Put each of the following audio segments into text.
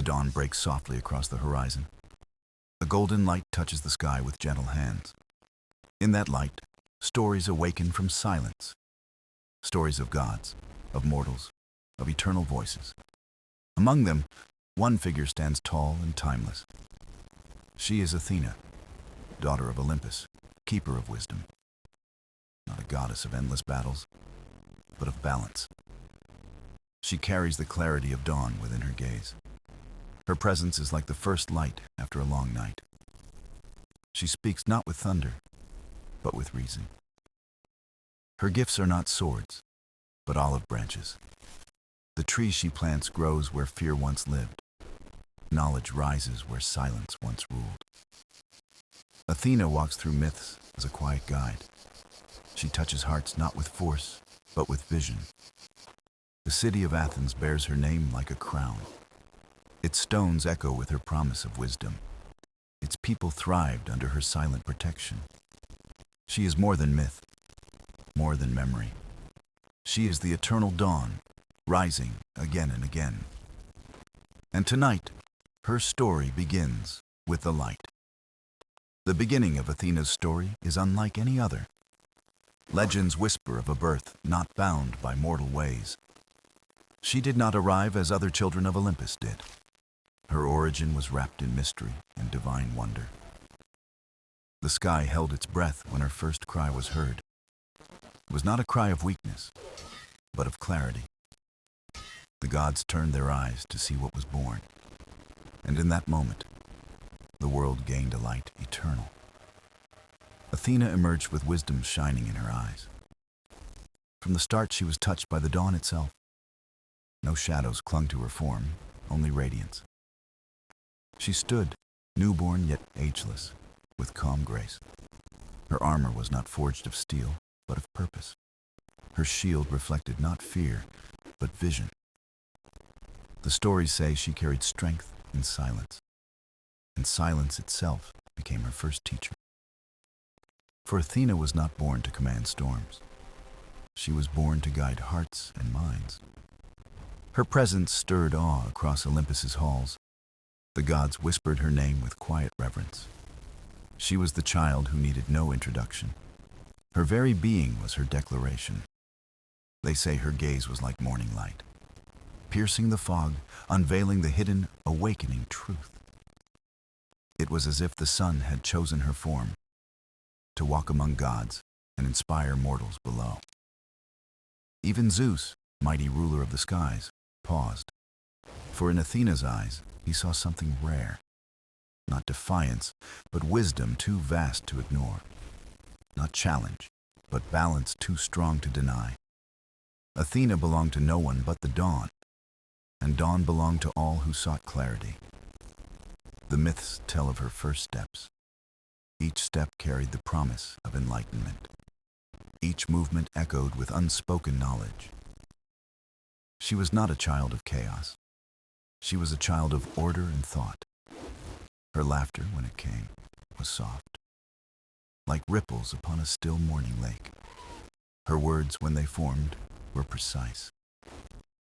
dawn breaks softly across the horizon. A golden light touches the sky with gentle hands. In that light, stories awaken from silence. Stories of gods, of mortals, of eternal voices. Among them, one figure stands tall and timeless. She is Athena, daughter of Olympus, keeper of wisdom. Not a goddess of endless battles, but of balance. She carries the clarity of dawn within her gaze. Her presence is like the first light after a long night. She speaks not with thunder, but with reason. Her gifts are not swords, but olive branches. The tree she plants grows where fear once lived. Knowledge rises where silence once ruled. Athena walks through myths as a quiet guide. She touches hearts not with force, but with vision. The city of Athens bears her name like a crown. Its stones echo with her promise of wisdom. Its people thrived under her silent protection. She is more than myth, more than memory. She is the eternal dawn, rising again and again. And tonight, her story begins with the light. The beginning of Athena's story is unlike any other. Legends whisper of a birth not bound by mortal ways. She did not arrive as other children of Olympus did. Her origin was wrapped in mystery and divine wonder. The sky held its breath when her first cry was heard. It was not a cry of weakness, but of clarity. The gods turned their eyes to see what was born, and in that moment, the world gained a light eternal. Athena emerged with wisdom shining in her eyes. From the start, she was touched by the dawn itself. No shadows clung to her form, only radiance. She stood, newborn yet ageless, with calm grace. Her armor was not forged of steel, but of purpose. Her shield reflected not fear, but vision. The stories say she carried strength in silence, and silence itself became her first teacher. For Athena was not born to command storms. She was born to guide hearts and minds. Her presence stirred awe across Olympus's halls. The gods whispered her name with quiet reverence. She was the child who needed no introduction. Her very being was her declaration. They say her gaze was like morning light, piercing the fog, unveiling the hidden, awakening truth. It was as if the sun had chosen her form to walk among gods and inspire mortals below. Even Zeus, mighty ruler of the skies, paused, for in Athena's eyes he saw something rare. Not defiance, but wisdom too vast to ignore. Not challenge, but balance too strong to deny. Athena belonged to no one but the dawn, and dawn belonged to all who sought clarity. The myths tell of her first steps. Each step carried the promise of enlightenment. Each movement echoed with unspoken knowledge. She was not a child of chaos. She was a child of order and thought. Her laughter, when it came, was soft, like ripples upon a still morning lake. Her words, when they formed, were precise,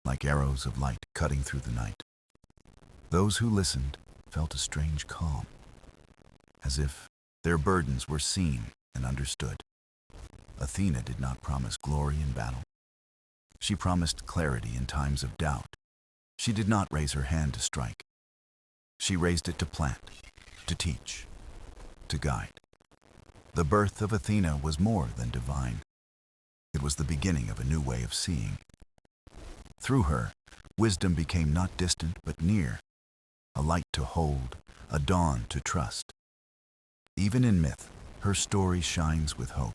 like arrows of light cutting through the night. Those who listened felt a strange calm, as if their burdens were seen and understood. Athena did not promise glory in battle. She promised clarity in times of doubt. She did not raise her hand to strike. She raised it to plant, to teach, to guide. The birth of Athena was more than divine. It was the beginning of a new way of seeing. Through her, wisdom became not distant but near, a light to hold, a dawn to trust. Even in myth, her story shines with hope.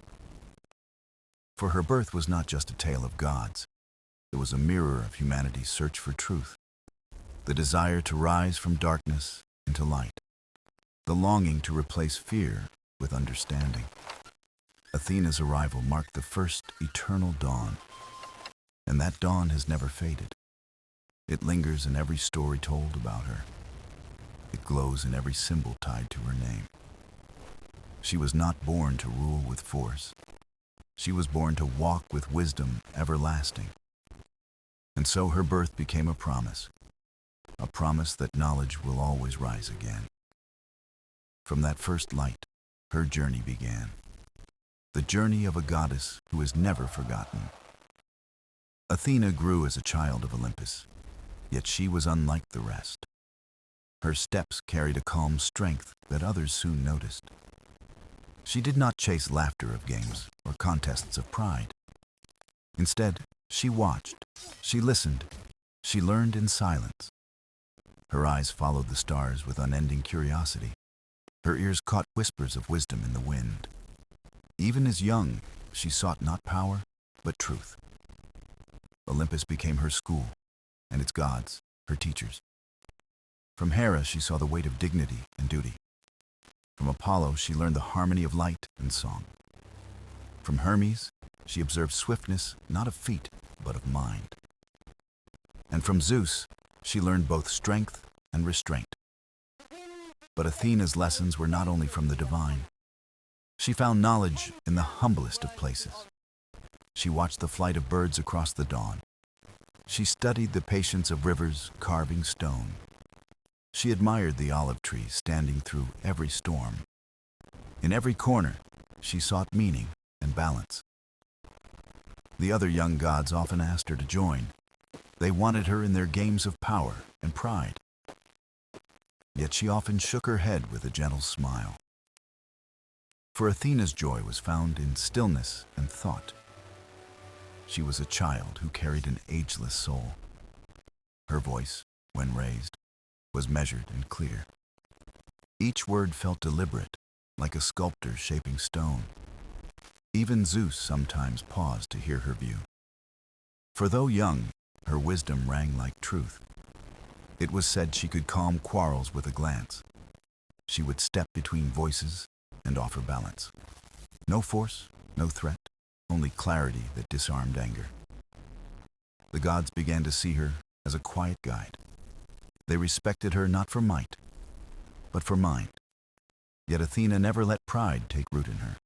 For her birth was not just a tale of gods. It was a mirror of humanity's search for truth, the desire to rise from darkness into light, the longing to replace fear with understanding. Athena's arrival marked the first eternal dawn, and that dawn has never faded. It lingers in every story told about her. It glows in every symbol tied to her name. She was not born to rule with force. She was born to walk with wisdom everlasting. And so her birth became a promise. a promise that knowledge will always rise again. From that first light, her journey began. The journey of a goddess who is never forgotten. Athena grew as a child of Olympus, yet she was unlike the rest. Her steps carried a calm strength that others soon noticed. She did not chase laughter of games or contests of pride. Instead, she watched, she listened, she learned in silence. Her eyes followed the stars with unending curiosity. Her ears caught whispers of wisdom in the wind. Even as young, she sought not power, but truth. Olympus became her school, and its gods, her teachers. From Hera, she saw the weight of dignity and duty. From Apollo, she learned the harmony of light and song. From Hermes, she observed swiftness not of feet, but of mind. And from Zeus, she learned both strength and restraint. But Athena's lessons were not only from the divine. She found knowledge in the humblest of places. She watched the flight of birds across the dawn. She studied the patience of rivers carving stone. She admired the olive tree standing through every storm. In every corner, she sought meaning and balance. The other young gods often asked her to join. They wanted her in their games of power and pride. Yet she often shook her head with a gentle smile. For Athena's joy was found in stillness and thought. She was a child who carried an ageless soul. Her voice, when raised, was measured and clear. Each word felt deliberate, like a sculptor shaping stone. Even Zeus sometimes paused to hear her view. For though young, her wisdom rang like truth. It was said she could calm quarrels with a glance. She would step between voices and offer balance. No force, no threat, only clarity that disarmed anger. The gods began to see her as a quiet guide. They respected her not for might, but for mind. Yet Athena never let pride take root in her.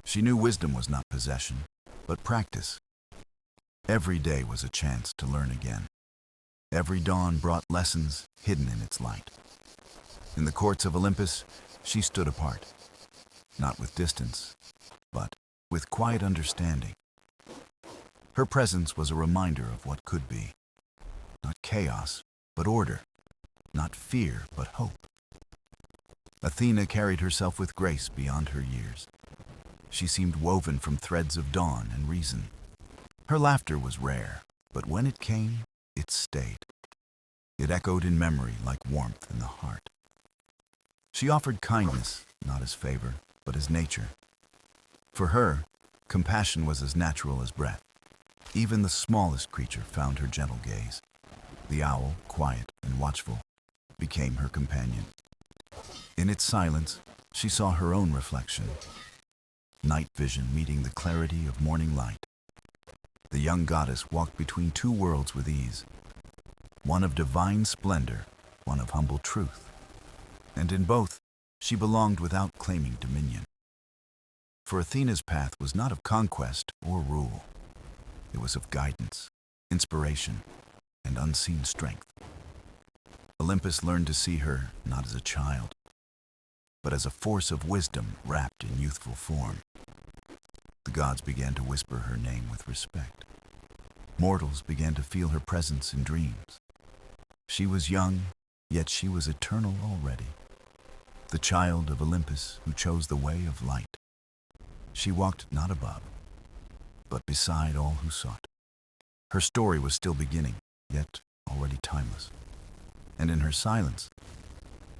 She knew wisdom was not possession, but practice. Every day was a chance to learn again. Every dawn brought lessons hidden in its light. In the courts of Olympus, she stood apart, not with distance, but with quiet understanding. Her presence was a reminder of what could be. Not chaos, but order. Not fear, but hope. Athena carried herself with grace beyond her years. She seemed woven from threads of dawn and reason. Her laughter was rare, but when it came, it stayed. It echoed in memory like warmth in the heart. She offered kindness, not as favor, but as nature. For her, compassion was as natural as breath. Even the smallest creature found her gentle gaze. The owl, quiet and watchful, became her companion. In its silence, she saw her own reflection. Night vision meeting the clarity of morning light. The young goddess walked between two worlds with ease. One of divine splendor, one of humble truth. And in both, she belonged without claiming dominion. For Athena's path was not of conquest or rule. It was of guidance, inspiration, and unseen strength. Olympus learned to see her not as a child, but as a force of wisdom wrapped in youthful form. The gods began to whisper her name with respect. Mortals began to feel her presence in dreams. She was young, yet she was eternal already. The child of Olympus who chose the way of light. She walked not above, but beside all who sought. Her story was still beginning, yet already timeless. And in her silence,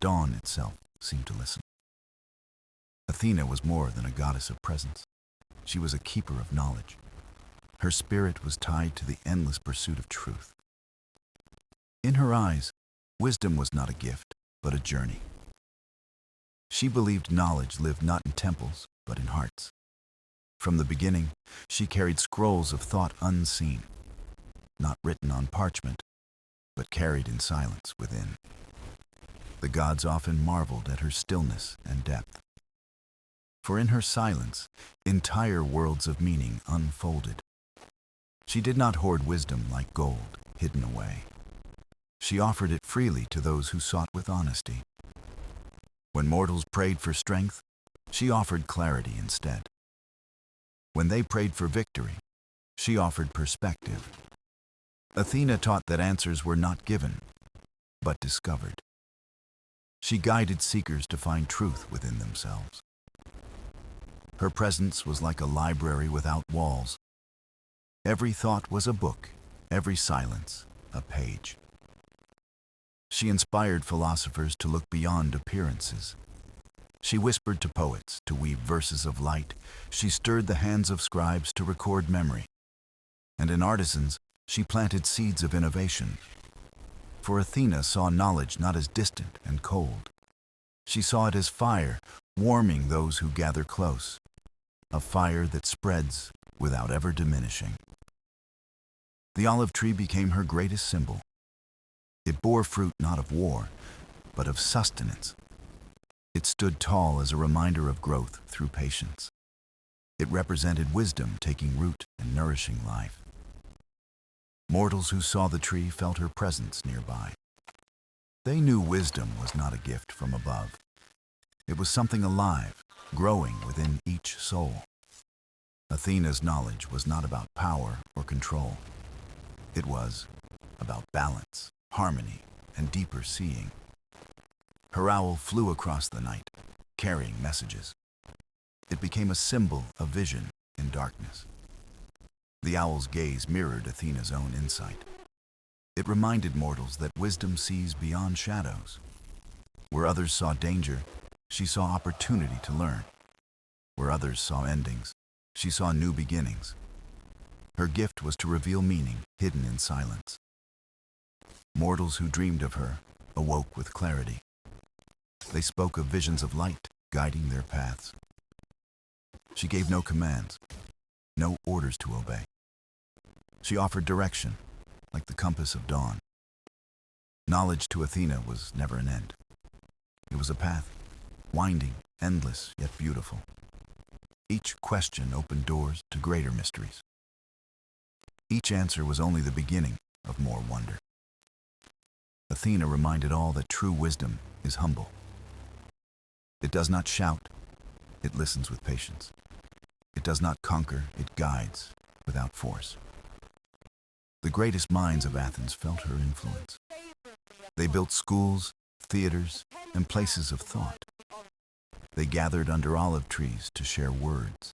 dawn itself seemed to listen. Athena was more than a goddess of presence. She was a keeper of knowledge. Her spirit was tied to the endless pursuit of truth. In her eyes, wisdom was not a gift, but a journey. She believed knowledge lived not in temples, but in hearts. From the beginning, she carried scrolls of thought unseen, not written on parchment, but carried in silence within. The gods often marveled at her stillness and depth. For in her silence, entire worlds of meaning unfolded. She did not hoard wisdom like gold hidden away. she offered it freely to those who sought with honesty. When mortals prayed for strength, she offered clarity instead. When they prayed for victory, she offered perspective. Athena taught that answers were not given, but discovered. She guided seekers to find truth within themselves. Her presence was like a library without walls. Every thought was a book, every silence a page. She inspired philosophers to look beyond appearances. She whispered to poets to weave verses of light. She stirred the hands of scribes to record memory. And in artisans, she planted seeds of innovation. For Athena saw knowledge not as distant and cold. She saw it as fire, warming those who gather close. A fire that spreads without ever diminishing. The olive tree became her greatest symbol. It bore fruit not of war, but of sustenance. It stood tall as a reminder of growth through patience. It represented wisdom taking root and nourishing life. Mortals who saw the tree felt her presence nearby. They knew wisdom was not a gift from above. It was something alive, growing within each soul. Athena's knowledge was not about power or control. It was about balance, harmony, and deeper seeing. Her owl flew across the night, carrying messages. It became a symbol of vision in darkness. The owl's gaze mirrored Athena's own insight. It reminded mortals that wisdom sees beyond shadows. Where others saw danger, she saw opportunity to learn. Where others saw endings, she saw new beginnings. Her gift was to reveal meaning hidden in silence. Mortals who dreamed of her awoke with clarity. They spoke of visions of light guiding their paths. She gave no commands, no orders to obey. She offered direction, like the compass of dawn. Knowledge to Athena was never an end. It was a path, winding, endless, yet beautiful. Each question opened doors to greater mysteries. Each answer was only the beginning of more wonder. Athena reminded all that true wisdom is humble. It does not shout, it listens with patience. It does not conquer, it guides without force. The greatest minds of Athens felt her influence. They built schools, theaters, and places of thought. They gathered under olive trees to share words.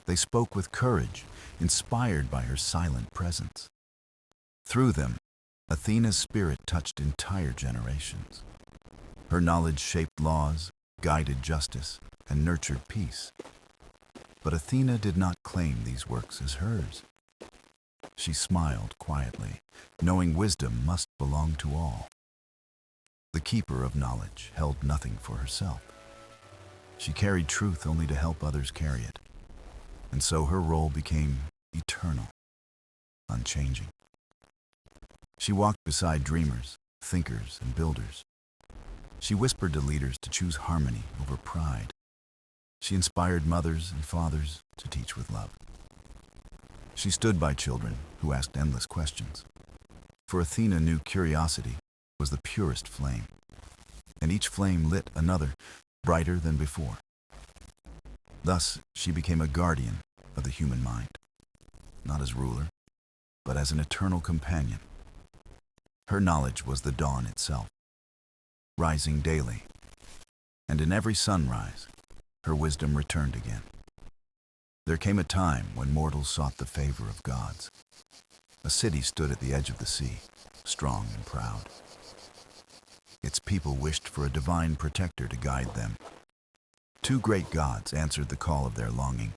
They spoke with courage, inspired by her silent presence. Through them, Athena's spirit touched entire generations. Her knowledge shaped laws, guided justice, and nurtured peace. But Athena did not claim these works as hers. She smiled quietly, knowing wisdom must belong to all. The keeper of knowledge held nothing for herself. She carried truth only to help others carry it. And so her role became eternal, unchanging. She walked beside dreamers, thinkers, and builders. She whispered to leaders to choose harmony over pride. She inspired mothers and fathers to teach with love. She stood by children who asked endless questions. For Athena knew curiosity was the purest flame, and each flame lit another, brighter than before. Thus, she became a guardian of the human mind, not as ruler, but as an eternal companion. Her knowledge was the dawn itself, rising daily, and in every sunrise, her wisdom returned again. There came a time when mortals sought the favor of gods. A city stood at the edge of the sea, strong and proud. Its people wished for a divine protector to guide them. Two great gods answered the call of their longing.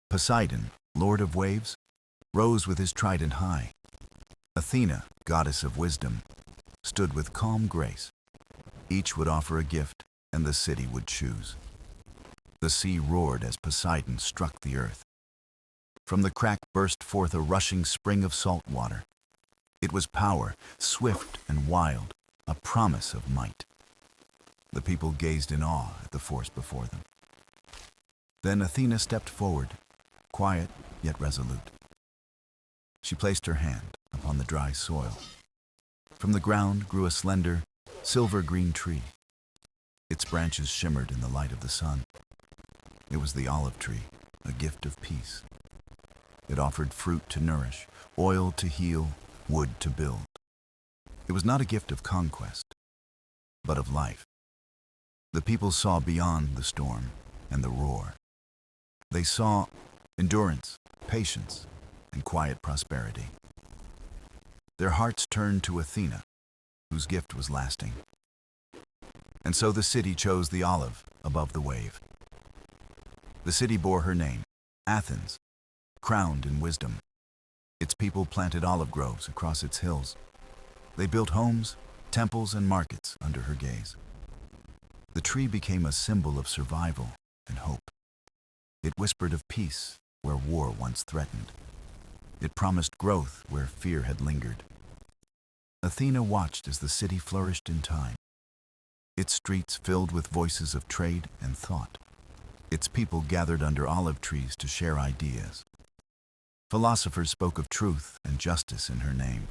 Poseidon, lord of waves, rose with his trident high. Athena, goddess of wisdom, stood with calm grace. Each would offer a gift, and the city would choose. The sea roared as Poseidon struck the earth. From the crack burst forth a rushing spring of salt water. It was power, swift and wild, a promise of might. The people gazed in awe at the force before them. Then Athena stepped forward, quiet yet resolute. She placed her hand upon the dry soil. From the ground grew a slender, silver-green tree. Its branches shimmered in the light of the sun. It was the olive tree, a gift of peace. It offered fruit to nourish, oil to heal, wood to build. It was not a gift of conquest, but of life. The people saw beyond the storm and the roar. They saw endurance, patience, and quiet prosperity. Their hearts turned to Athena, whose gift was lasting. And so the city chose the olive above the wave. The city bore her name, Athens, crowned in wisdom. Its people planted olive groves across its hills. They built homes, temples, and markets under her gaze. The tree became a symbol of survival and hope. It whispered of peace where war once threatened. It promised growth where fear had lingered. Athena watched as the city flourished in time. Its streets filled with voices of trade and thought. Its people gathered under olive trees to share ideas. Philosophers spoke of truth and justice in her name.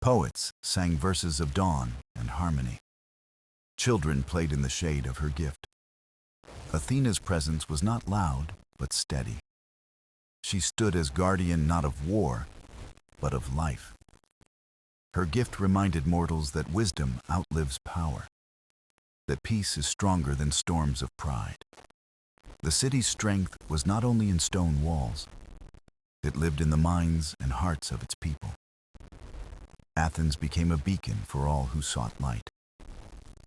Poets sang verses of dawn and harmony. Children played in the shade of her gift. Athena's presence was not loud, but steady. She stood as guardian not of war, but of life. Her gift reminded mortals that wisdom outlives power, that peace is stronger than storms of pride. The city's strength was not only in stone walls, it lived in the minds and hearts of its people. Athens became a beacon for all who sought light.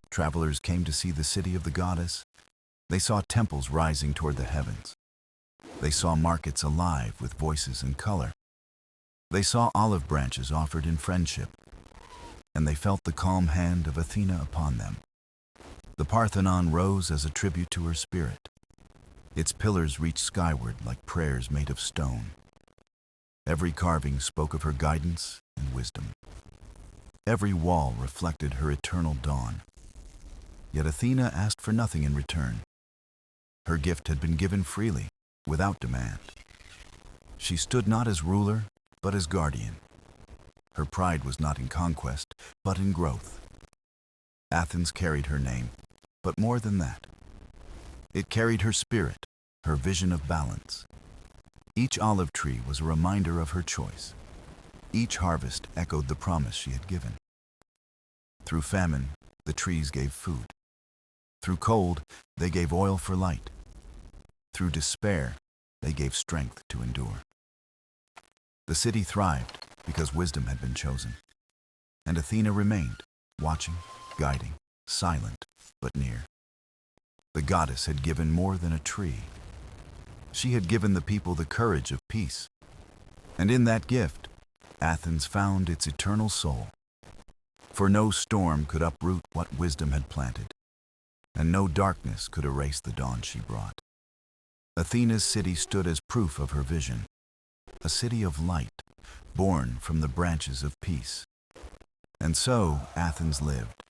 Travelers came to see the city of the goddess. They saw temples rising toward the heavens. They saw markets alive with voices and color. They saw olive branches offered in friendship, and they felt the calm hand of Athena upon them. The Parthenon rose as a tribute to her spirit. Its pillars reached skyward like prayers made of stone. Every carving spoke of her guidance and wisdom. Every wall reflected her eternal dawn. Yet Athena asked for nothing in return. Her gift had been given freely, without demand. She stood not as ruler, but as guardian. Her pride was not in conquest, but in growth. Athens carried her name, but more than that. It carried her spirit, her vision of balance. Each olive tree was a reminder of her choice. Each harvest echoed the promise she had given. Through famine, the trees gave food. Through cold, they gave oil for light. Through despair, they gave strength to endure. The city thrived because wisdom had been chosen. And Athena remained, watching, guiding, silent, but near. The goddess had given more than a tree. She had given the people the courage of peace. And in that gift, Athens found its eternal soul. For no storm could uproot what wisdom had planted, and no darkness could erase the dawn she brought. Athena's city stood as proof of her vision, a city of light, born from the branches of peace. And so Athens lived,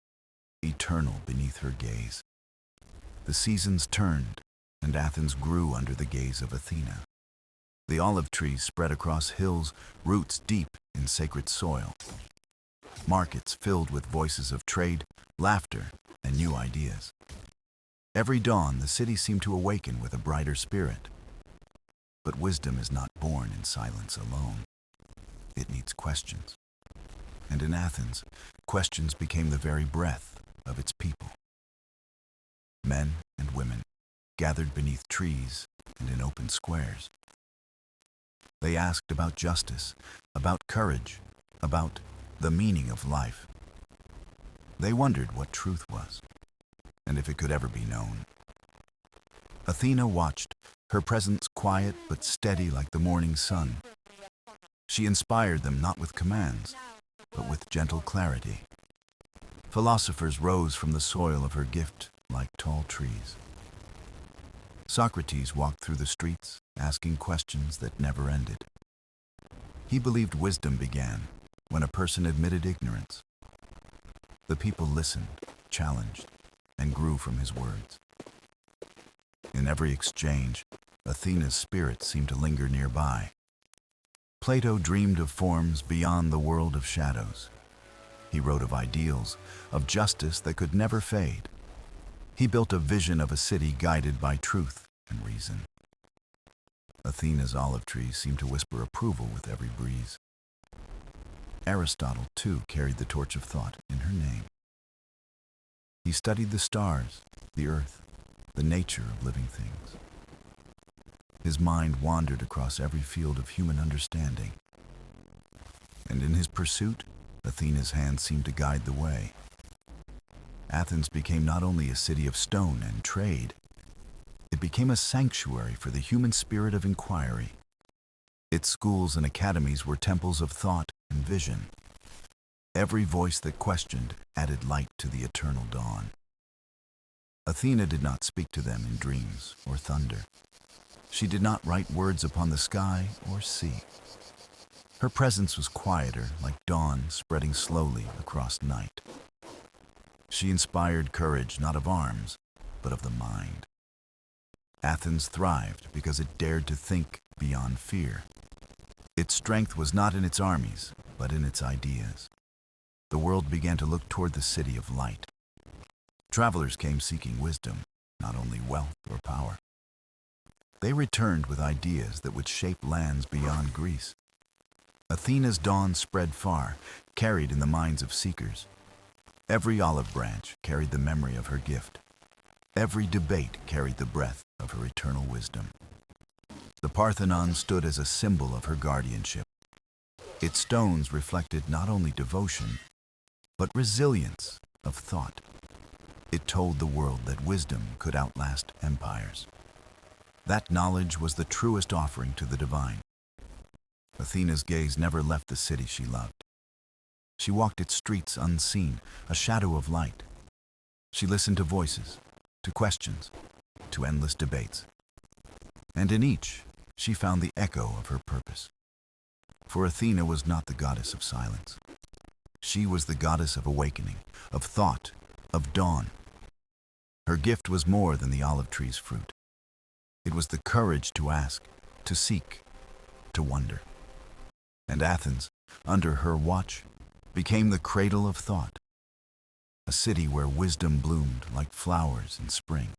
eternal beneath her gaze. The seasons turned, and Athens grew under the gaze of Athena. The olive trees spread across hills, roots deep in sacred soil. Markets filled with voices of trade, laughter, and new ideas. Every dawn, the city seemed to awaken with a brighter spirit. But wisdom is not born in silence alone. It needs questions. And in Athens, questions became the very breath of its people. Men and women gathered beneath trees and in open squares. They asked about justice, about courage, about the meaning of life. They wondered what truth was, and if it could ever be known. Athena watched, her presence quiet but steady like the morning sun. She inspired them not with commands, but with gentle clarity. Philosophers rose from the soil of her gift like tall trees. Socrates walked through the streets, asking questions that never ended. He believed wisdom began when a person admitted ignorance. The people listened, challenged, and grew from his words. In every exchange, Athena's spirit seemed to linger nearby. Plato dreamed of forms beyond the world of shadows. He wrote of ideals, of justice that could never fade. He built a vision of a city guided by truth and reason. Athena's olive trees seemed to whisper approval with every breeze. Aristotle, too, carried the torch of thought in her name. He studied the stars, the earth, the nature of living things. His mind wandered across every field of human understanding. And in his pursuit, Athena's hand seemed to guide the way. Athens became not only a city of stone and trade, it became a sanctuary for the human spirit of inquiry. Its schools and academies were temples of thought and vision. Every voice that questioned added light to the eternal dawn. Athena did not speak to them in dreams or thunder. She did not write words upon the sky or sea. Her presence was quieter, like dawn spreading slowly across night. She inspired courage not of arms, but of the mind. Athens thrived because it dared to think beyond fear. Its strength was not in its armies, but in its ideas. The world began to look toward the city of light. Travelers came seeking wisdom, not only wealth or power. They returned with ideas that would shape lands beyond Greece. Athena's dawn spread far, carried in the minds of seekers. Every olive branch carried the memory of her gift. Every debate carried the breath of her eternal wisdom. The Parthenon stood as a symbol of her guardianship. Its stones reflected not only devotion, but resilience of thought. It told the world that wisdom could outlast empires. That knowledge was the truest offering to the divine. Athena's gaze never left the city she loved. She walked its streets unseen, a shadow of light. She listened to voices, to questions, to endless debates. And in each, she found the echo of her purpose. For Athena was not the goddess of silence. She was the goddess of awakening, of thought, of dawn. Her gift was more than the olive tree's fruit. It was the courage to ask, to seek, to wonder. And Athens, under her watch, became the cradle of thought, a city where wisdom bloomed like flowers in spring,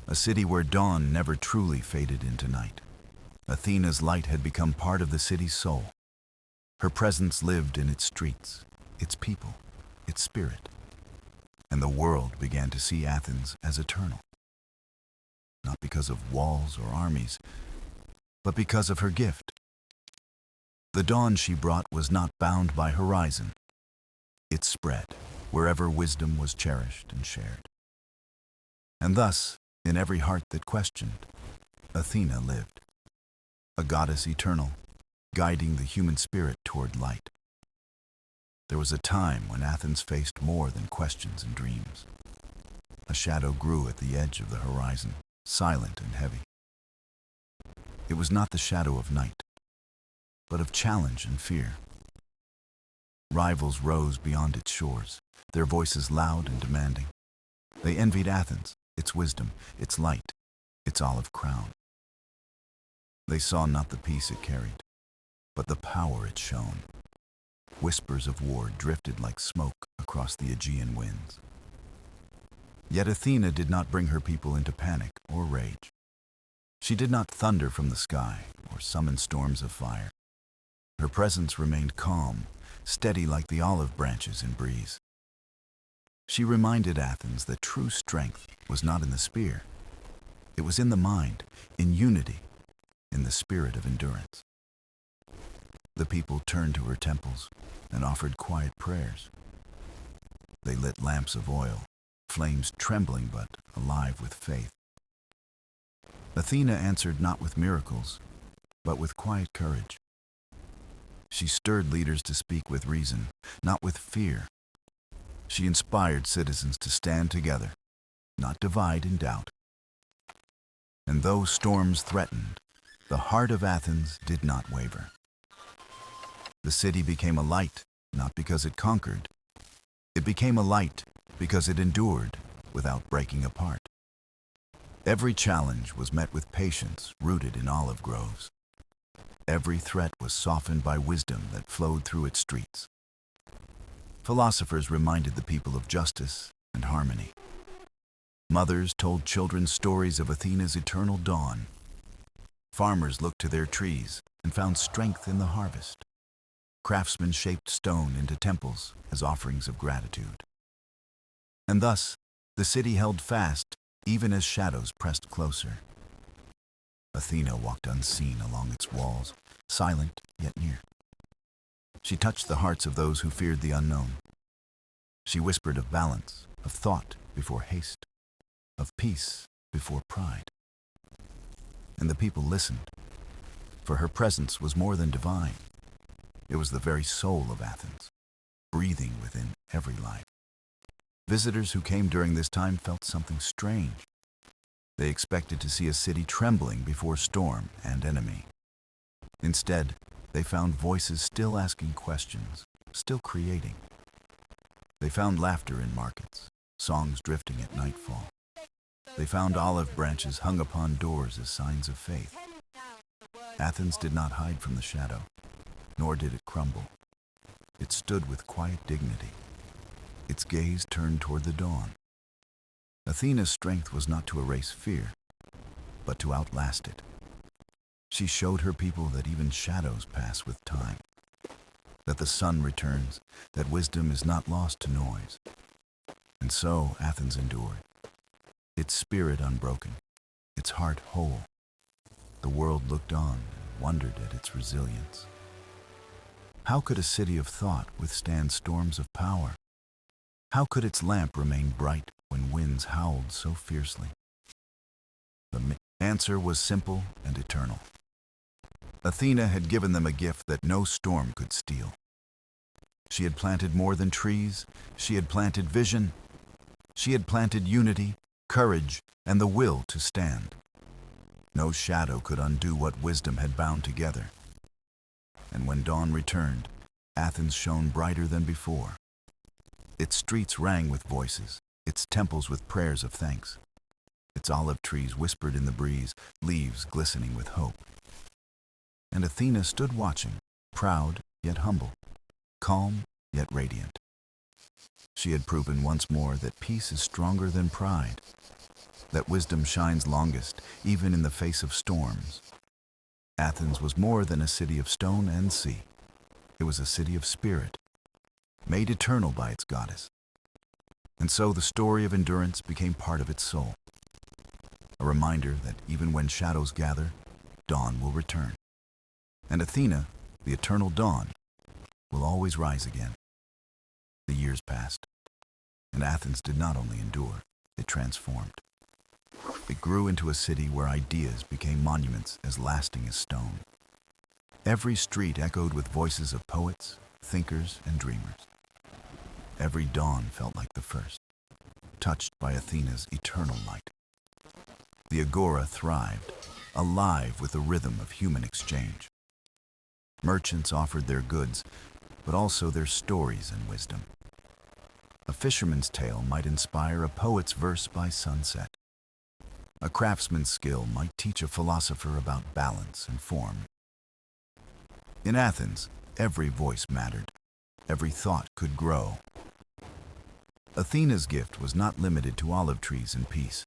a city where dawn never truly faded into night. Athena's light had become part of the city's soul. Her presence lived in its streets, its people, its spirit, and the world began to see Athens as eternal, not because of walls or armies, but because of her gift. The dawn she brought was not bound by horizon. It spread wherever wisdom was cherished and shared. And thus, in every heart that questioned, Athena lived, a goddess eternal, guiding the human spirit toward light. There was a time when Athens faced more than questions and dreams. A shadow grew at the edge of the horizon, silent and heavy. It was not the shadow of night, but of challenge and fear. Rivals rose beyond its shores, their voices loud and demanding. They envied Athens, its wisdom, its light, its olive crown. They saw not the peace it carried, but the power it shone. Whispers of war drifted like smoke across the Aegean winds. Yet Athena did not bring her people into panic or rage. She did not thunder from the sky or summon storms of fire. Her presence remained calm, steady like the olive branches in breeze. She reminded Athens that true strength was not in the spear. It was in the mind, in unity, in the spirit of endurance. The people turned to her temples and offered quiet prayers. They lit lamps of oil, flames trembling but alive with faith. Athena answered not with miracles, but with quiet courage. She stirred leaders to speak with reason, not with fear. She inspired citizens to stand together, not divide in doubt. And though storms threatened, the heart of Athens did not waver. The city became a light, not because it conquered. It became a light because it endured without breaking apart. Every challenge was met with patience rooted in olive groves. Every threat was softened by wisdom that flowed through its streets. Philosophers reminded the people of justice and harmony. Mothers told children stories of Athena's eternal dawn. Farmers looked to their trees and found strength in the harvest. Craftsmen shaped stone into temples as offerings of gratitude. And thus, the city held fast even as shadows pressed closer. Athena walked unseen along its walls, silent yet near. She touched the hearts of those who feared the unknown. She whispered of balance, of thought before haste, of peace before pride. And the people listened, for her presence was more than divine. It was the very soul of Athens, breathing within every life. Visitors who came during this time felt something strange. They expected to see a city trembling before storm and enemy. Instead, they found voices still asking questions, still creating. They found laughter in markets, songs drifting at nightfall. They found olive branches hung upon doors as signs of faith. Athens did not hide from the shadow, nor did it crumble. It stood with quiet dignity, its gaze turned toward the dawn. Athena's strength was not to erase fear, but to outlast it. She showed her people that even shadows pass with time, that the sun returns, that wisdom is not lost to noise. And so Athens endured, its spirit unbroken, its heart whole. The world looked on and wondered at its resilience. How could a city of thought withstand storms of power? How could its lamp remain bright when winds howled so fiercely? The answer was simple and eternal. Athena had given them a gift that no storm could steal. She had planted more than trees. She had planted vision. She had planted unity, courage, and the will to stand. No shadow could undo what wisdom had bound together. And when dawn returned, Athens shone brighter than before. Its streets rang with voices, its temples with prayers of thanks. Its olive trees whispered in the breeze, leaves glistening with hope. And Athena stood watching, proud yet humble, calm yet radiant. She had proven once more that peace is stronger than pride, that wisdom shines longest even in the face of storms. Athens was more than a city of stone and sea. It was a city of spirit, made eternal by its goddess. And so the story of endurance became part of its soul, a reminder that even when shadows gather, dawn will return. And Athena, the eternal dawn, will always rise again. The years passed, and Athens did not only endure, it transformed. It grew into a city where ideas became monuments as lasting as stone. Every street echoed with voices of poets, thinkers, and dreamers. Every dawn felt like the first, touched by Athena's eternal light. The agora thrived, alive with the rhythm of human exchange. Merchants offered their goods, but also their stories and wisdom. A fisherman's tale might inspire a poet's verse by sunset. A craftsman's skill might teach a philosopher about balance and form. In Athens, every voice mattered. Every thought could grow. Athena's gift was not limited to olive trees and peace.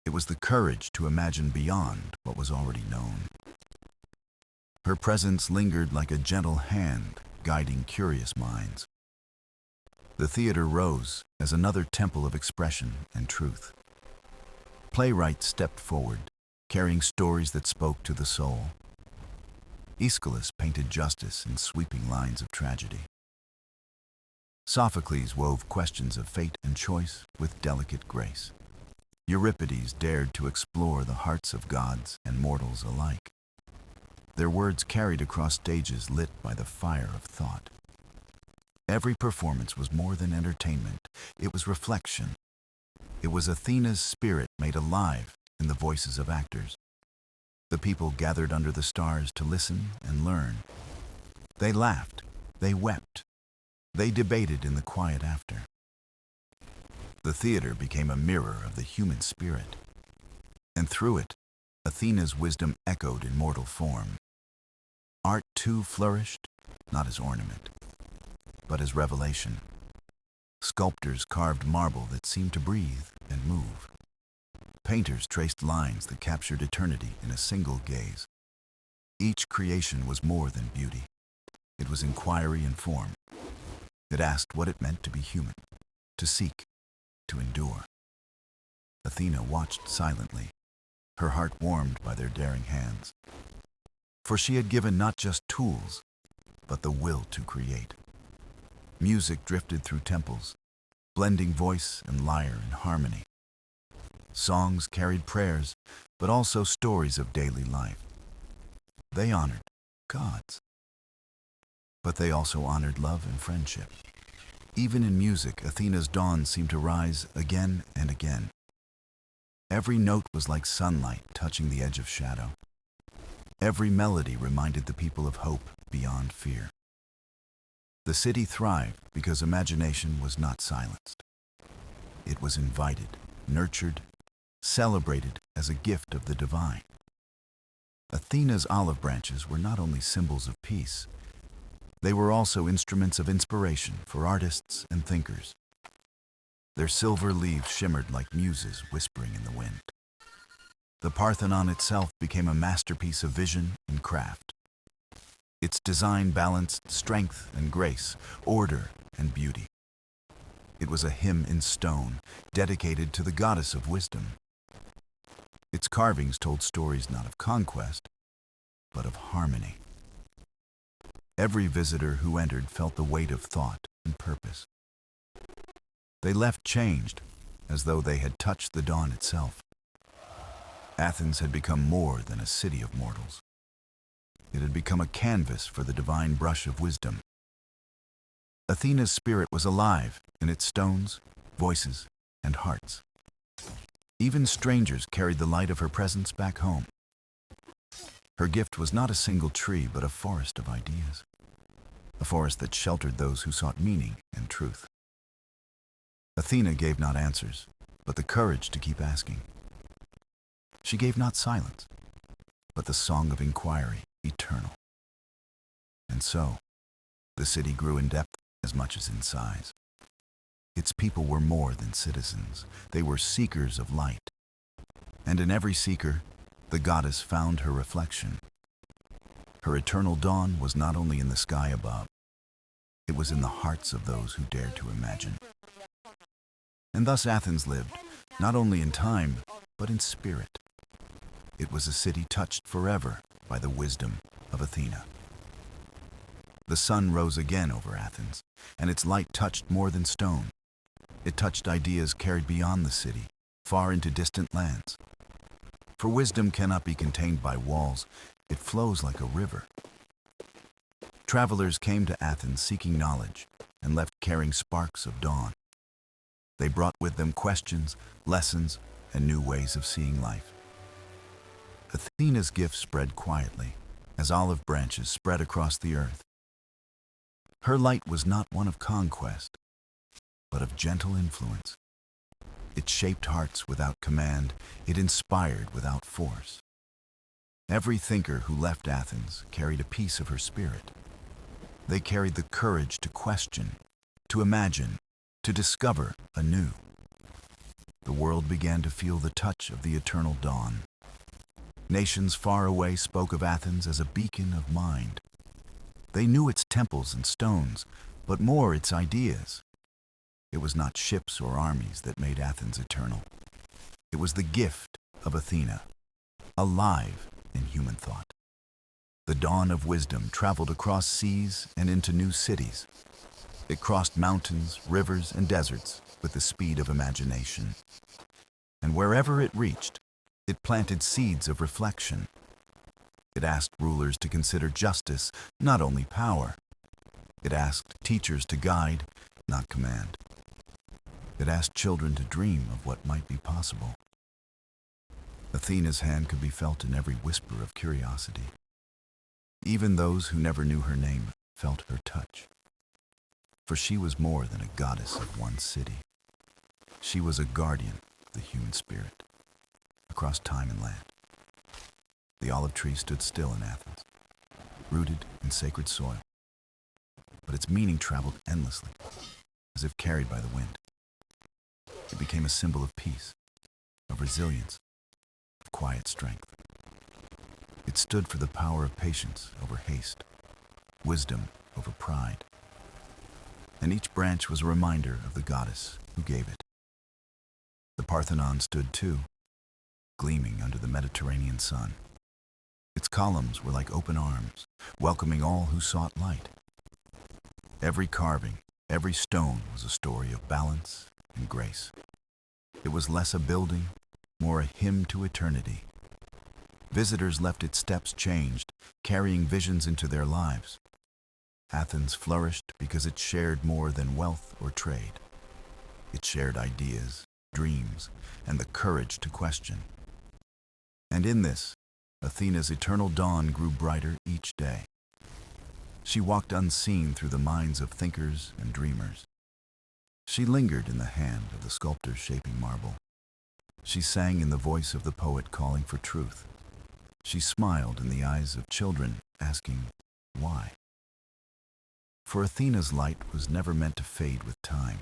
It was the courage to imagine beyond what was already known. Her presence lingered like a gentle hand, guiding curious minds. The theater rose as another temple of expression and truth. Playwrights stepped forward, carrying stories that spoke to the soul. Aeschylus painted justice in sweeping lines of tragedy. Sophocles wove questions of fate and choice with delicate grace. Euripides dared to explore the hearts of gods and mortals alike. Their words carried across stages lit by the fire of thought. Every performance was more than entertainment. It was reflection. It was Athena's spirit made alive in the voices of actors. The people gathered under the stars to listen and learn. They laughed. They wept. They debated in the quiet after. The theater became a mirror of the human spirit. And through it, Athena's wisdom echoed in mortal form. Art too flourished, not as ornament, but as revelation. Sculptors carved marble that seemed to breathe and move. Painters traced lines that captured eternity in a single gaze. Each creation was more than beauty. It was inquiry in form. It asked what it meant to be human, to seek, to endure. Athena watched silently, her heart warmed by their daring hands. For she had given not just tools, but the will to create. Music drifted through temples, blending voice and lyre in harmony. Songs carried prayers, but also stories of daily life. They honored gods, but they also honored love and friendship. Even in music, Athena's dawn seemed to rise again and again. Every note was like sunlight touching the edge of shadow. Every melody reminded the people of hope beyond fear. The city thrived because imagination was not silenced. It was invited, nurtured, celebrated as a gift of the divine. Athena's olive branches were not only symbols of peace, they were also instruments of inspiration for artists and thinkers. Their silver leaves shimmered like muses whispering in the wind. The Parthenon itself became a masterpiece of vision and craft. Its design balanced strength and grace, order and beauty. It was a hymn in stone, dedicated to the goddess of wisdom. Its carvings told stories not of conquest, but of harmony. Every visitor who entered felt the weight of thought and purpose. They left changed, as though they had touched the dawn itself. Athens had become more than a city of mortals. It had become a canvas for the divine brush of wisdom. Athena's spirit was alive in its stones, voices, and hearts. Even strangers carried the light of her presence back home. Her gift was not a single tree, but a forest of ideas. A forest that sheltered those who sought meaning and truth. Athena gave not answers, but the courage to keep asking. She gave not silence, but the song of inquiry, eternal. And so, the city grew in depth as much as in size. Its people were more than citizens. They were seekers of light. And in every seeker, the goddess found her reflection. Her eternal dawn was not only in the sky above, it was in the hearts of those who dared to imagine. And thus Athens lived, not only in time, but in spirit. It was a city touched forever by the wisdom of Athena. The sun rose again over Athens, and its light touched more than stone. It touched ideas carried beyond the city, far into distant lands. For wisdom cannot be contained by walls, it flows like a river. Travelers came to Athens seeking knowledge and left carrying sparks of dawn. They brought with them questions, lessons, and new ways of seeing life. Athena's gift spread quietly, as olive branches spread across the earth. Her light was not one of conquest, but of gentle influence. It shaped hearts without command, it inspired without force. Every thinker who left Athens carried a piece of her spirit. They carried the courage to question, to imagine, to discover anew. The world began to feel the touch of the eternal dawn. Nations far away spoke of Athens as a beacon of mind. They knew its temples and stones, but more its ideas. It was not ships or armies that made Athens eternal. It was the gift of Athena, alive in human thought. The dawn of wisdom traveled across seas and into new cities. It crossed mountains, rivers, and deserts with the speed of imagination. And wherever it reached, it planted seeds of reflection. It asked rulers to consider justice, not only power. It asked teachers to guide, not command. It asked children to dream of what might be possible. Athena's hand could be felt in every whisper of curiosity. Even those who never knew her name felt her touch. For she was more than a goddess of one city. She was a guardian of the human spirit, across time and land. The olive tree stood still in Athens, rooted in sacred soil. but its meaning traveled endlessly, as if carried by the wind. It became a symbol of peace, of resilience, of quiet strength. It stood for the power of patience over haste, wisdom over pride. And each branch was a reminder of the goddess who gave it. The Parthenon stood too, gleaming under the Mediterranean sun. Its columns were like open arms, welcoming all who sought light. Every carving, every stone was a story of balance and grace. It was less a building, more a hymn to eternity. Visitors left its steps changed, carrying visions into their lives. Athens flourished because it shared more than wealth or trade. It shared ideas, dreams, and the courage to question. And in this, Athena's eternal dawn grew brighter each day. She walked unseen through the minds of thinkers and dreamers. She lingered in the hand of the sculptor shaping marble. She sang in the voice of the poet calling for truth. She smiled in the eyes of children asking, why? For Athena's light was never meant to fade with time.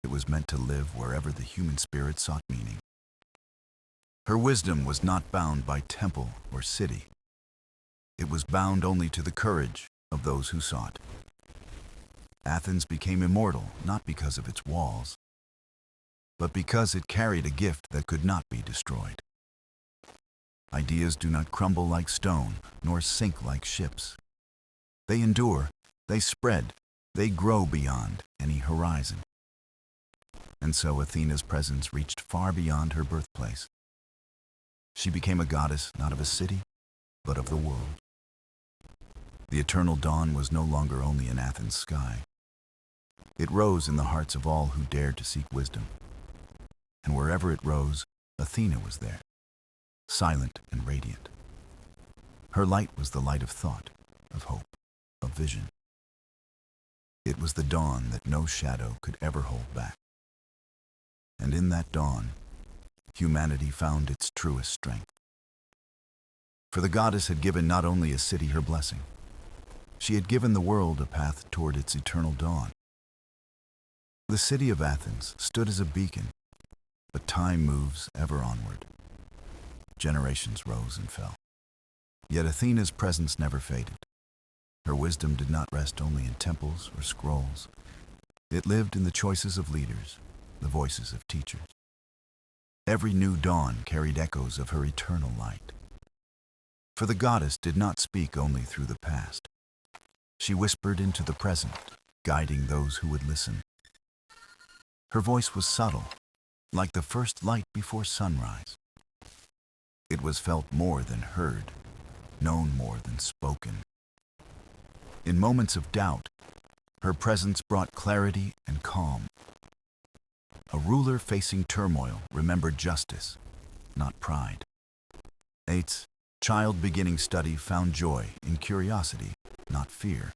It was meant to live wherever the human spirit sought meaning. Her wisdom was not bound by temple or city. It was bound only to the courage of those who sought. Athens became immortal not because of its walls, but because it carried a gift that could not be destroyed. Ideas do not crumble like stone, nor sink like ships. They endure, they spread, they grow beyond any horizon. And so Athena's presence reached far beyond her birthplace. She became a goddess not of a city, but of the world. The eternal dawn was no longer only in Athens' sky. It rose in the hearts of all who dared to seek wisdom. And wherever it rose, Athena was there, silent and radiant. Her light was the light of thought, of hope, of vision. It was the dawn that no shadow could ever hold back. And in that dawn, humanity found its truest strength. For the goddess had given not only a city her blessing, she had given the world a path toward its eternal dawn. The city of Athens stood as a beacon, but time moves ever onward. Generations rose and fell. Yet Athena's presence never faded. Her wisdom did not rest only in temples or scrolls. It lived in the choices of leaders, the voices of teachers. Every new dawn carried echoes of her eternal light. For the goddess did not speak only through the past. She whispered into the present, guiding those who would listen. Her voice was subtle, like the first light before sunrise. It was felt more than heard, known more than spoken. In moments of doubt, her presence brought clarity and calm. A ruler facing turmoil remembered justice, not pride. Ate's child beginning study found joy in curiosity, not fear.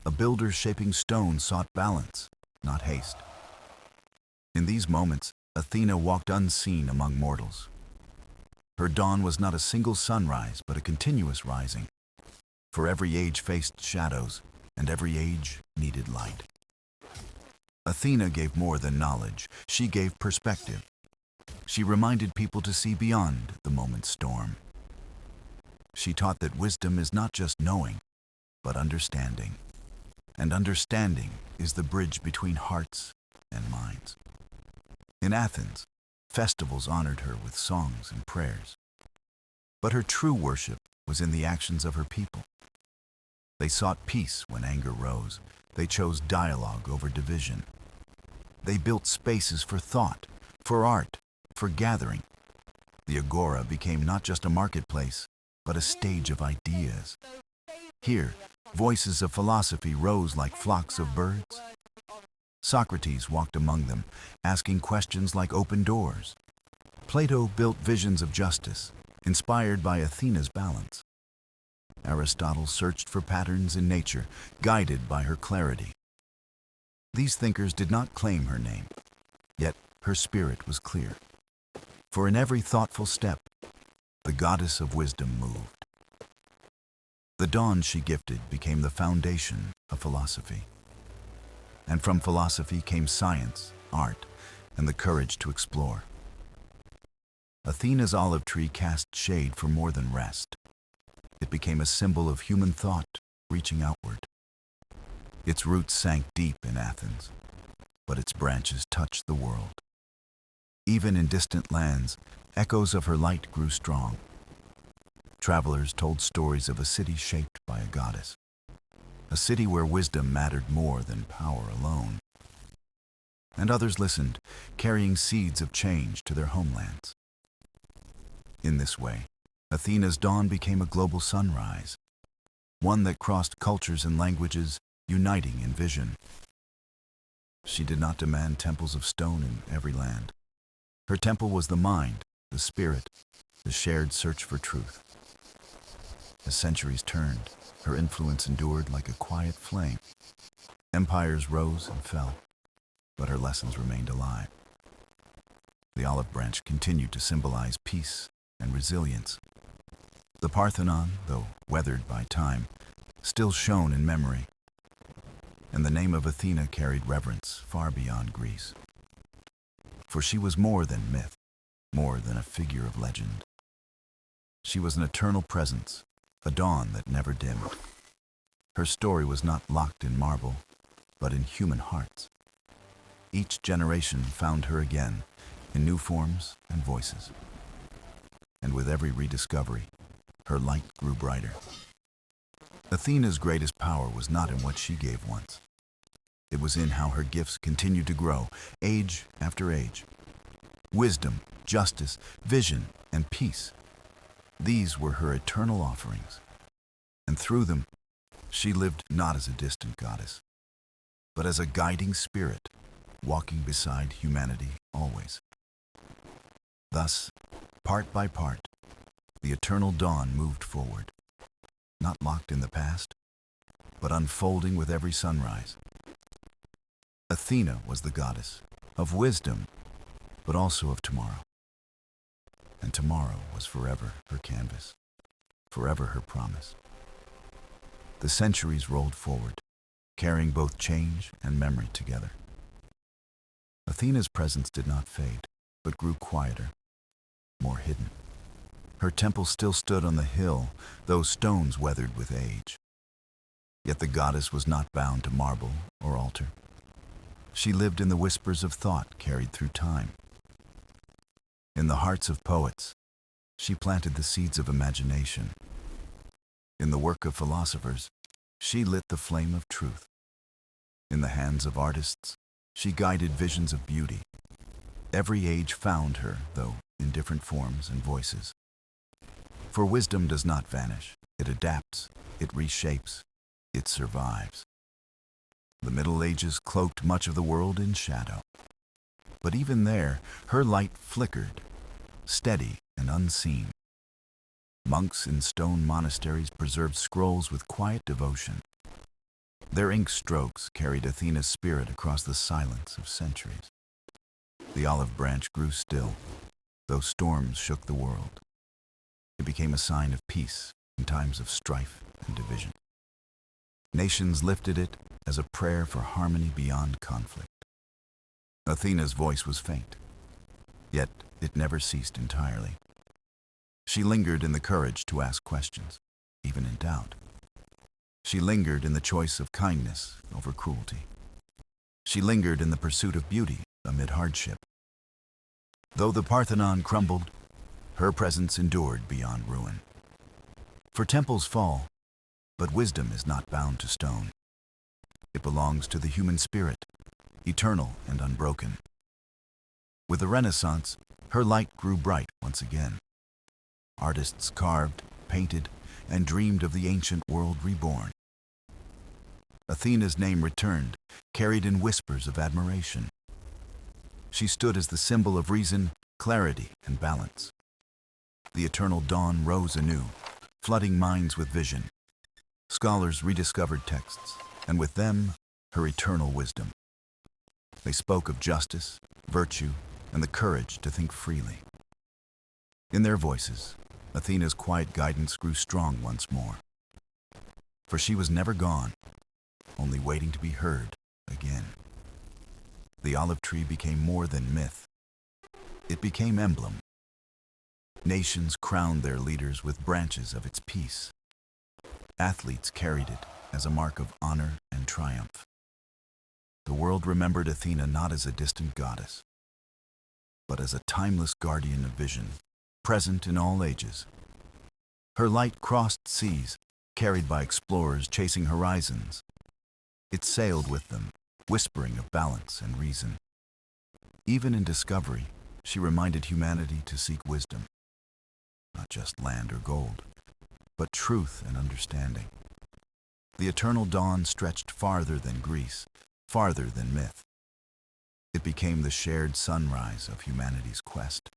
A builder shaping stone sought balance, not haste. In these moments, Athena walked unseen among mortals. Her dawn was not a single sunrise, but a continuous rising. For every age faced shadows, and every age needed light. Athena gave more than knowledge. She gave perspective. She reminded people to see beyond the moment's storm. She taught that wisdom is not just knowing, but understanding. And understanding is the bridge between hearts and minds. In Athens, festivals honored her with songs and prayers. But her true worship was in the actions of her people. They sought peace when anger rose. They chose dialogue over division. They built spaces for thought, for art, for gathering. The agora became not just a marketplace, but a stage of ideas. Here, voices of philosophy rose like flocks of birds. Socrates walked among them, asking questions like open doors. Plato built visions of justice, inspired by Athena's balance. Aristotle searched for patterns in nature, guided by her clarity. These thinkers did not claim her name, yet her spirit was clear. For in every thoughtful step, the goddess of wisdom moved. The dawn she gifted became the foundation of philosophy. And from philosophy came science, art, and the courage to explore. Athena's olive tree cast shade for more than rest. It became a symbol of human thought reaching outward. Its roots sank deep in Athens, but its branches touched the world. Even in distant lands, echoes of her light grew strong. Travelers told stories of a city shaped by a goddess, a city where wisdom mattered more than power alone. And others listened, carrying seeds of change to their homelands. In this way, Athena's dawn became a global sunrise, one that crossed cultures and languages, uniting in vision. She did not demand temples of stone in every land. Her temple was the mind, the spirit, the shared search for truth. As centuries turned, her influence endured like a quiet flame. Empires rose and fell, but her lessons remained alive. The olive branch continued to symbolize peace and resilience. The Parthenon, though weathered by time, still shone in memory, and the name of Athena carried reverence far beyond Greece. For she was more than myth, more than a figure of legend. She was an eternal presence, a dawn that never dimmed. Her story was not locked in marble, but in human hearts. Each generation found her again, in new forms and voices. And with every rediscovery, her light grew brighter. Athena's greatest power was not in what she gave once. It was in how her gifts continued to grow, age after age. Wisdom, justice, vision, and peace. These were her eternal offerings. And through them, she lived not as a distant goddess, but as a guiding spirit, walking beside humanity always. Thus, part by part, the eternal dawn moved forward, not locked in the past, but unfolding with every sunrise. Athena was the goddess of wisdom, but also of tomorrow. And tomorrow was forever her canvas, forever her promise. The centuries rolled forward, carrying both change and memory together. Athena's presence did not fade, but grew quieter, more hidden. Her temple still stood on the hill, though stones weathered with age. Yet the goddess was not bound to marble or altar. She lived in the whispers of thought carried through time. In the hearts of poets, she planted the seeds of imagination. In the work of philosophers, she lit the flame of truth. In the hands of artists, she guided visions of beauty. Every age found her, though in different forms and voices. For wisdom does not vanish. It adapts, it reshapes, it survives. The Middle Ages cloaked much of the world in shadow. But even there, her light flickered, steady and unseen. Monks in stone monasteries preserved scrolls with quiet devotion. Their ink strokes carried Athena's spirit across the silence of centuries. The olive branch grew still, though storms shook the world. It became a sign of peace in times of strife and division. Nations lifted it as a prayer for harmony beyond conflict. Athena's voice was faint, yet it never ceased entirely. She lingered in the courage to ask questions, even in doubt. She lingered in the choice of kindness over cruelty. She lingered in the pursuit of beauty amid hardship. Though the Parthenon crumbled, her presence endured beyond ruin. For temples fall, but wisdom is not bound to stone. It belongs to the human spirit, eternal and unbroken. With the Renaissance, her light grew bright once again. Artists carved, painted, and dreamed of the ancient world reborn. Athena's name returned, carried in whispers of admiration. She stood as the symbol of reason, clarity, and balance. The eternal dawn rose anew, flooding minds with vision. Scholars rediscovered texts, and with them, her eternal wisdom. They spoke of justice, virtue, and the courage to think freely. In their voices, Athena's quiet guidance grew strong once more. For she was never gone, only waiting to be heard again. The olive tree became more than myth. It became emblem. Nations crowned their leaders with branches of its peace. Athletes carried it as a mark of honor and triumph. The world remembered Athena not as a distant goddess, but as a timeless guardian of vision, present in all ages. Her light crossed seas, carried by explorers chasing horizons. It sailed with them, whispering of balance and reason. Even in discovery, she reminded humanity to seek wisdom, not just land or gold, but truth and understanding. The eternal dawn stretched farther than Greece, farther than myth. It became the shared sunrise of humanity's quest.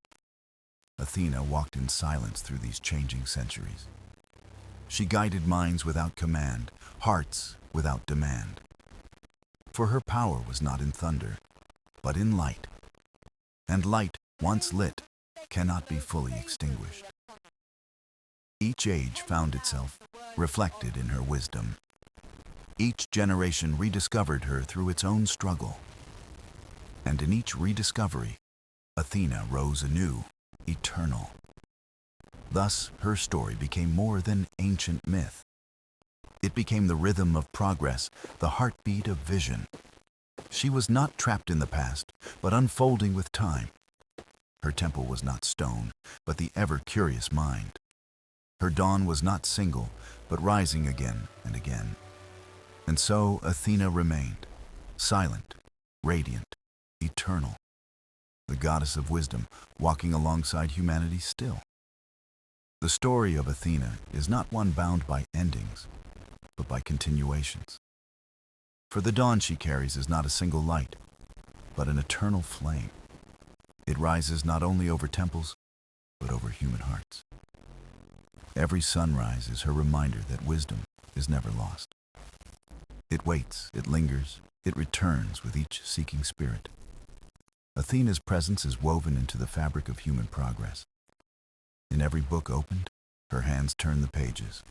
Athena walked in silence through these changing centuries. She guided minds without command, hearts without demand. For her power was not in thunder, but in light. And light, once lit, cannot be fully extinguished. Each age found itself reflected in her wisdom. Each generation rediscovered her through its own struggle. And in each rediscovery, Athena rose anew, eternal. Thus, her story became more than ancient myth. It became the rhythm of progress, the heartbeat of vision. She was not trapped in the past, but unfolding with time. Her temple was not stone, but the ever-curious mind. Her dawn was not single, but rising again and again. And so Athena remained, silent, radiant, eternal, the goddess of wisdom, walking alongside humanity still. The story of Athena is not one bound by endings, but by continuations. For the dawn she carries is not a single light, but an eternal flame. It rises not only over temples, but over human hearts. Every sunrise is her reminder that wisdom is never lost. It waits, it lingers, it returns with each seeking spirit. Athena's presence is woven into the fabric of human progress. In every book opened, her hands turn the pages.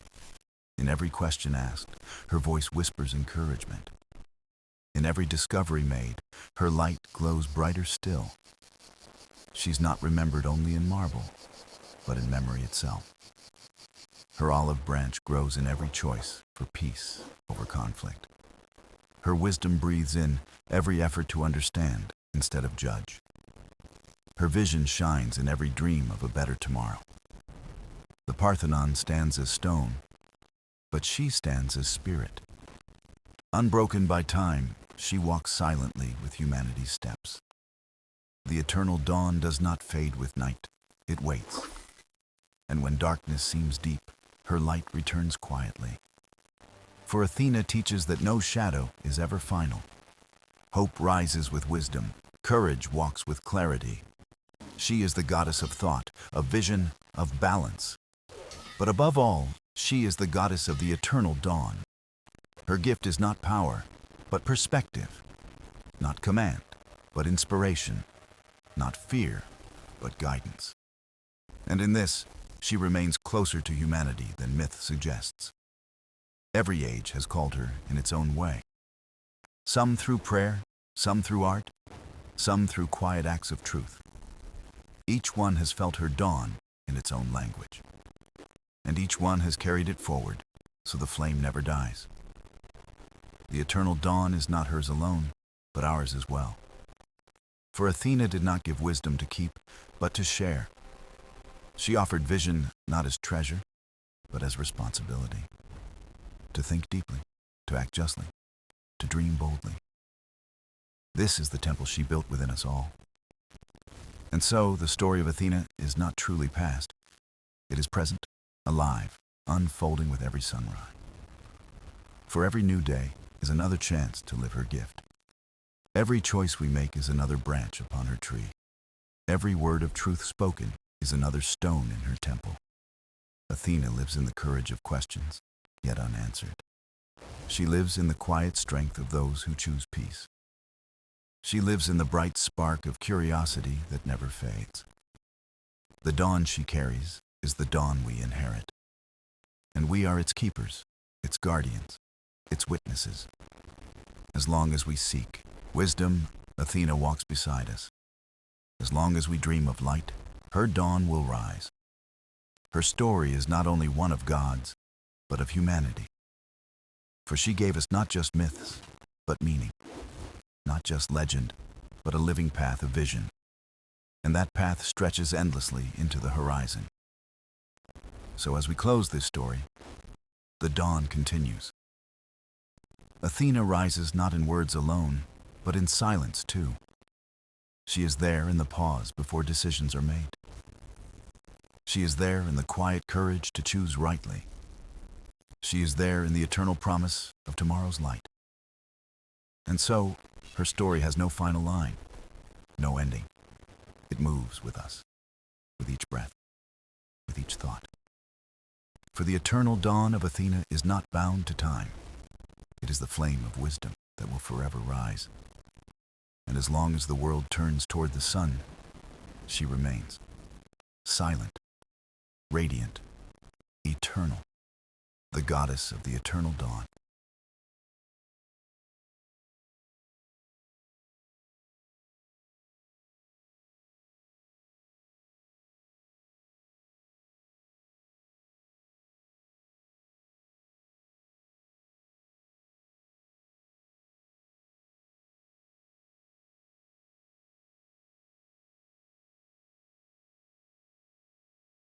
In every question asked, her voice whispers encouragement. In every discovery made, her light glows brighter still. She's not remembered only in marble, but in memory itself. Her olive branch grows in every choice for peace over conflict. Her wisdom breathes in every effort to understand instead of judge. Her vision shines in every dream of a better tomorrow. The Parthenon stands as stone, but she stands as spirit. Unbroken by time, she walks silently with humanity's steps. The eternal dawn does not fade with night, it waits. And when darkness seems deep, her light returns quietly. For Athena teaches that no shadow is ever final. Hope rises with wisdom, courage walks with clarity. She is the goddess of thought, of vision, of balance. But above all, she is the goddess of the eternal dawn. Her gift is not power, but perspective. Not command, but inspiration. Not fear, but guidance. And in this, she remains closer to humanity than myth suggests. Every age has called her in its own way. Some through prayer, some through art, some through quiet acts of truth. Each one has felt her dawn in its own language. And each one has carried it forward, so the flame never dies. The eternal dawn is not hers alone, but ours as well. For Athena did not give wisdom to keep, but to share. She offered vision not as treasure, but as responsibility. To think deeply, to act justly, to dream boldly. This is the temple she built within us all. And so, the story of Athena is not truly past. It is present, alive, unfolding with every sunrise. For every new day is another chance to live her gift. Every choice we make is another branch upon her tree. Every word of truth spoken is another stone in her temple. Athena lives in the courage of questions, yet unanswered. She lives in the quiet strength of those who choose peace. She lives in the bright spark of curiosity that never fades. The dawn she carries is the dawn we inherit, and we are its keepers, its guardians, its witnesses. As long as we seek wisdom, Athena walks beside us. As long as we dream of light, her dawn will rise. Her story is not only one of gods, but of humanity. For she gave us not just myths, but meaning. Not just legend, but a living path of vision. And that path stretches endlessly into the horizon. So as we close this story, the dawn continues. Athena rises not in words alone, but in silence too. She is there in the pause before decisions are made. She is there in the quiet courage to choose rightly. She is there in the eternal promise of tomorrow's light. And so, her story has no final line, no ending. It moves with us, with each breath, with each thought. For the eternal dawn of Athena is not bound to time. It is the flame of wisdom that will forever rise. And as long as the world turns toward the sun, she remains silent, radiant, eternal, the goddess of the eternal dawn.